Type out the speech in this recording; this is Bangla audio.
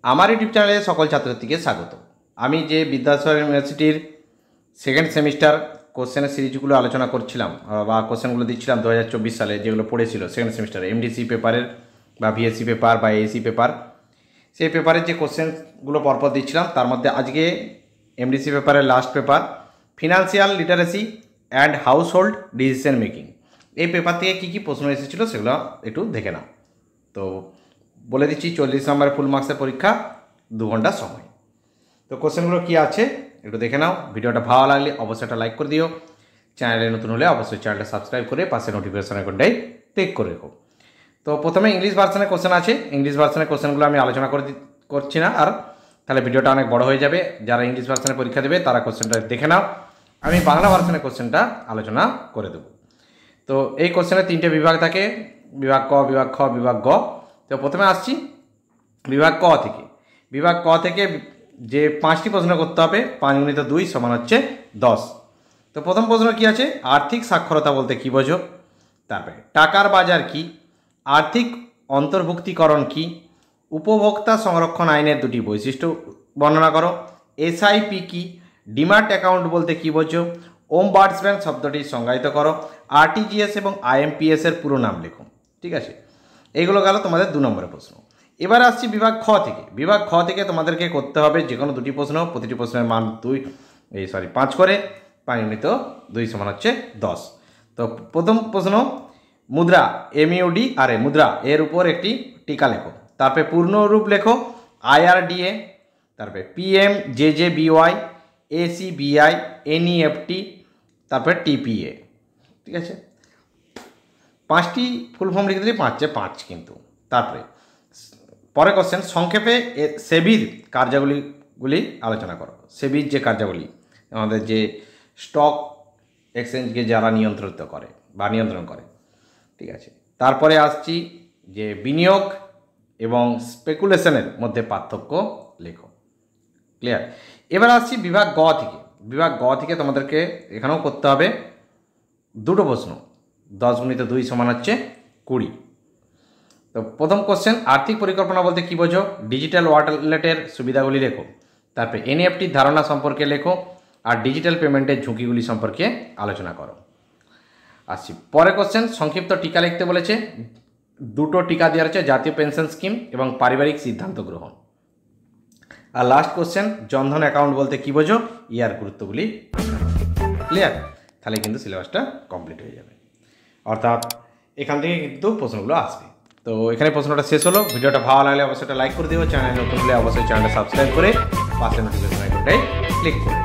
আমার ইউটিউব চ্যানেলে সকল ছাত্রছাত্রীকে স্বাগত। আমি যে বিদ্যাসাগর ইউনিভার্সিটির সেকেন্ড সেমিস্টার কোশ্চেনের সিরিজগুলো আলোচনা করছিলাম বা কোশ্চেনগুলো দিচ্ছিলাম 2024 সালে, যেগুলো পড়েছিল সেকেন্ড সেমিস্টারে এমডিসি পেপারের বা ভিএসসি পেপার বা এসি পেপার, সেই পেপারের যে কোশ্চেনগুলো পরপর দিচ্ছিলাম, তার মধ্যে আজকে এমডিসি পেপারের last paper financial literacy and house hold decision making, এই পেপার থেকে কী কী প্রশ্ন এসেছিলো সেগুলো একটু দেখে নাও। তো বলে দিচ্ছি, 40 নম্বরের ফুল মার্কসের পরীক্ষা, 2 ঘন্টা সময়। তো কোশ্চেনগুলো কী আছে একটু দেখে নাও। ভিডিওটা ভালো লাগলে অবশ্যই একটা লাইক করে দিও। চ্যানেলে নতুন হলে অবশ্যই চ্যানেলটা সাবস্ক্রাইব করে পাশে নোটিফিকেশন আইকনটাই ক্লিক করে রেখো। তো প্রথমে ইংলিশ ভার্সনের কোশ্চেন আছে। ইংলিশ ভার্সনের কোশ্চেনগুলো আমি আলোচনা করছি না, আর তাহলে ভিডিওটা অনেক বড় হয়ে যাবে। যারা ইংলিশ ভার্সনে পরীক্ষা দেবে তারা কোশ্চেনটা দেখে নাও। আমি বাংলা ভার্সনের কোশ্চেনটা আলোচনা করে দেবো। তো এই কোশ্চেনে 3টে বিভাগ থাকে, বিভাগ ক, বিভাগ খ, বিভাগ গ। তো প্রথমে আসছি বিভাগ ক থেকে। বিভাগ ক থেকে যে 5টি প্রশ্ন করতে হবে, 5 × 2 = 10। তো প্রথম প্রশ্ন কি আছে, আর্থিক সাক্ষরতা বলতে কী বোঝো? তারপরে টাকার বাজার কি, আর্থিক অন্তর্ভুক্তিকরণ কি, উপভোক্তা সংরক্ষণ আইনের 2টি বৈশিষ্ট্য বর্ণনা করো, এসআইপি কি, ডিমার্ট অ্যাকাউন্ট বলতে কী বোঝো, ওমবার্ডসম্যান শব্দটি সংজ্ঞায়িত করো, আরটিজিএস এবং আইএমপিএস এর পুরো নাম লেখো। ঠিক আছে, এইগুলো গেল তোমাদের 2 নম্বরের প্রশ্ন। এবার আসছি বিভাগ খ থেকে। বিভাগ খ থেকে তোমাদেরকে করতে হবে যে কোনো 2টি প্রশ্ন, প্রতিটি প্রশ্নের মান 5 করে, 5 × 2 = 10। তো প্রথম প্রশ্ন, মুদ্রা MUDRA মুদ্রা এর উপর একটি টিকা লেখো। তারপরে পূর্ণরূপ লেখো, IRDA, তারপরে PMJJBY, ACBI, NEFT, তারপরে TPA। ঠিক আছে, 5টি ফুল ফর্ম লিখে দিলে 5 কিন্তু। তারপরে পরে কোশ্চেন, সংক্ষেপে সেবির কার্যাবলীগুলি আলোচনা করো। সেবির যে কার্যাবলী, আমাদের যে স্টক এক্সচেঞ্জকে যারা নিয়ন্ত্রিত করে বা নিয়ন্ত্রণ করে। ঠিক আছে, তারপরে আসছি যে বিনিয়োগ এবং স্পেকুলেশনের মধ্যে পার্থক্য লেখো। ক্লিয়ার? এবার আসছি বিভাগ গ থেকে। বিভাগ গ থেকে তোমাদেরকে এখানেও করতে হবে 2টো প্রশ্ন, 10 × 2 = 20। তো প্রথম কোশ্চেন, আর্থিক পরিকল্পনা বলতে কী বোঝো? ডিজিটাল ওয়ালেটের সুবিধাগুলি লেখো। তারপরে NEFTর ধারণা সম্পর্কে লেখো, আর ডিজিটাল পেমেন্টের ঝুঁকিগুলি সম্পর্কে আলোচনা করো। আসছি পরে কোশ্চেন, সংক্ষিপ্ত টিকা লিখতে বলেছে। 2টো টিকা দেওয়া হচ্ছে, জাতীয় পেনশন স্কিম এবং পারিবারিক সিদ্ধান্ত গ্রহণ। আর লাস্ট কোশ্চেন, জনধন অ্যাকাউন্ট বলতে কী বোঝো? ইয়ার গুরুত্বগুলি। ক্লিয়ার? তাহলে কিন্তু সিলেবাসটা কমপ্লিট হয়ে যাবে, অর্থাৎ এখান থেকে কিন্তু প্রশ্নগুলো আসবে। তো এখানে প্রশ্নটা শেষ হলো। ভিডিওটা ভালো লাগলে অবশ্যই একটা লাইক করে দিও। চ্যানেল নতুন হলে অবশ্যই চ্যানেলটা সাবস্ক্রাইব করে পাশে নোটিফিকেশন আইকনটাই ক্লিক করে